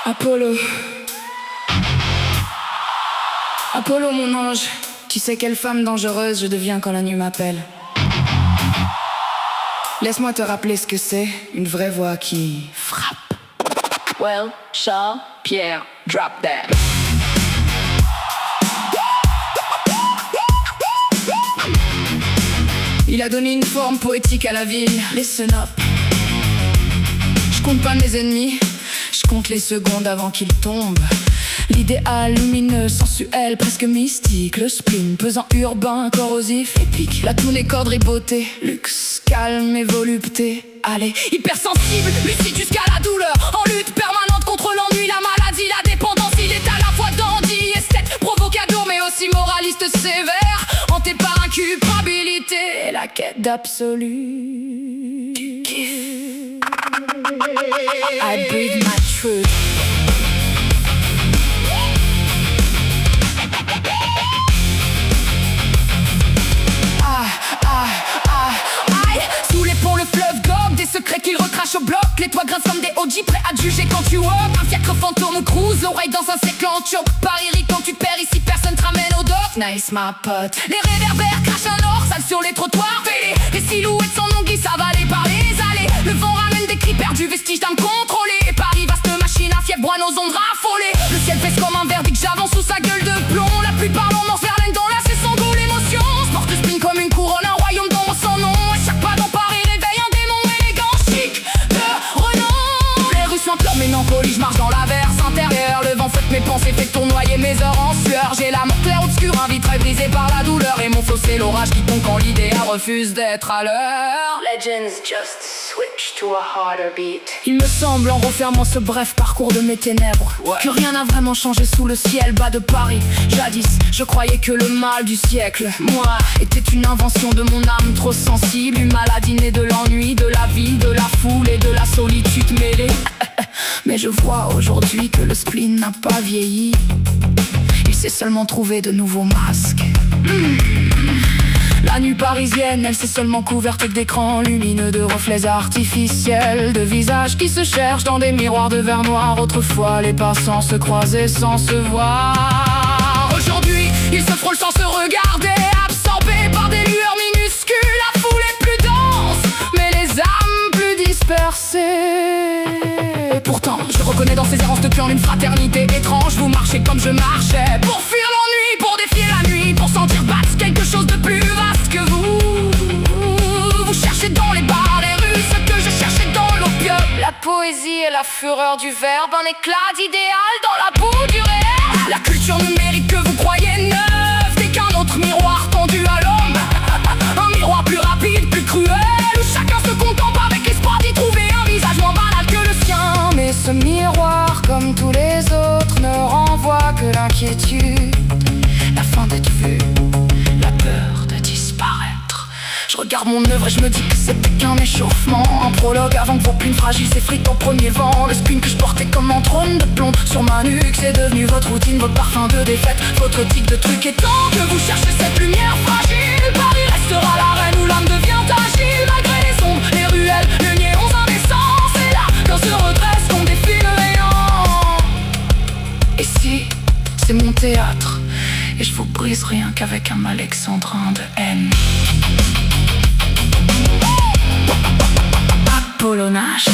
Apollo, Apollo mon ange, tu sais quelle femme dangereuse je deviens quand la nuit m'appelle. Laisse-moi te rappeler ce que c'est, une vraie voix qui frappe. Well, Charles, Pierre, drop that. Il a donné une forme poétique à la ville. Listen up. Je compte pas mes ennemis, je compte les secondes avant qu'ils tombent. L'idéal lumineux, sensuel, presque mystique. Le spleen, pesant, urbain, corrosif, épique. La toune est corderie beauté, luxe, calme et volupté. Allez, hypersensible, lucide jusqu'à la douleur. En lutte permanente contre l'ennui, la maladie, la dépendance. Il est à la fois dandy, esthète, provocateur, mais aussi moraliste sévère. Hanté par inculpabilité et la quête d'absolu. I breathe my truth. Sous les ponts, le fleuve gobe, des secrets qu'il recrache au bloc. Les toits grincent comme des OG, prêts à te juger quand tu walk. Un fiacre fantôme cruise, l'oreille dans un cercle en choc. Paris rit quand tu te perds, ici personne te ramène au dock. Nice ma pote. Les réverbères crachent un or, sale sur les trottoirs fêlés. Les silhouettes sans nom glissent avalées par les allées. Le vent ramène des cris perdus, vestiges d'âme contrôlée. Paris, vaste machine à fièvre, broie nos ondes raffolées. Le ciel pèse comme un verdict, j'avance sous sa gueule de plomb. La pluie parle, on morce Verlaine dans la c'est sans goût l'émotion. Sport de spin comme une couronne, un royaume d'ombre sans nom. À chaque pas dans Paris réveille un démon élégant, chic, de renom. Les rues sentent leur mélancolie, je marche dans l'averse intérieure. Le vent fouette mes pensées, fait tournoyer mes heures en sueur. J'ai la mort claire obscure, un vitrail brisé par la douleur. Et mon flot c'est l'orage qui tombe quand l'idéal refuse d'être à l'heure. Legends just switch to a harder beat. Il me semble en refermant ce bref parcours de mes ténèbres que rien n'a vraiment changé sous le ciel bas de Paris. Jadis, je croyais que le mal du siècle, moi, était une invention de mon âme trop sensible. Une maladie née de l'ennui, de la vie, de la foule et de la solitude mêlée. Mais je vois aujourd'hui que le spleen n'a pas vieilli. Il s'est seulement trouvé de nouveaux masques. La nuit parisienne, elle s'est seulement couverte d'écrans lumineux, de reflets artificiels, de visages qui se cherchent dans des miroirs de verre noir. Autrefois, les passants se croisaient sans se voir. Aujourd'hui, ils se frôlent sans se regarder, absorbés par des lueurs minuscules. La foule est plus dense, mais les âmes plus dispersées. Pourtant, je reconnais dans ces errances de clan une fraternité étrange. Vous marchez comme je marchais, pour fuir l'ennui, pour défier la nuit, pour sentir battre quelque chose de plus vaste que vous. Vous cherchez dans les bars, les rues, ce que je cherchais dans l'opium. La poésie et la fureur du verbe, un éclat d'idéal dans la boue du réel. La culture numérique que vous croyez neuve n'est qu'un autre miroir tendu à l'homme. Un miroir plus rapide, plus cruel, où chacun se contente avec l'espoir d'y trouver un visage moins banal que le sien. Mais ce miroir, comme tous les autres, ne renvoie que l'inquiétude, la fin d'être vu, la peur de disparaître. Je regarde mon œuvre et je me dis que c'était qu'un échauffement, un prologue avant que vos plumes fragiles s'effritent au premier vent. Le spleen que je portais comme un trône de plomb sur ma nuque, c'est devenu votre routine, votre parfum de défaite, votre tic de truc. Et tant que vous cherchez cette lumière fragile, Paris restera l'arène où l'âme devient agile. Malgré les ombres, les ruelles, le néon indécent, c'est là qu'on se redresse, qu'on défie le néant. Et si c'est mon théâtre, et je vous brise rien qu'avec un alexandrin de haine. Apollonage.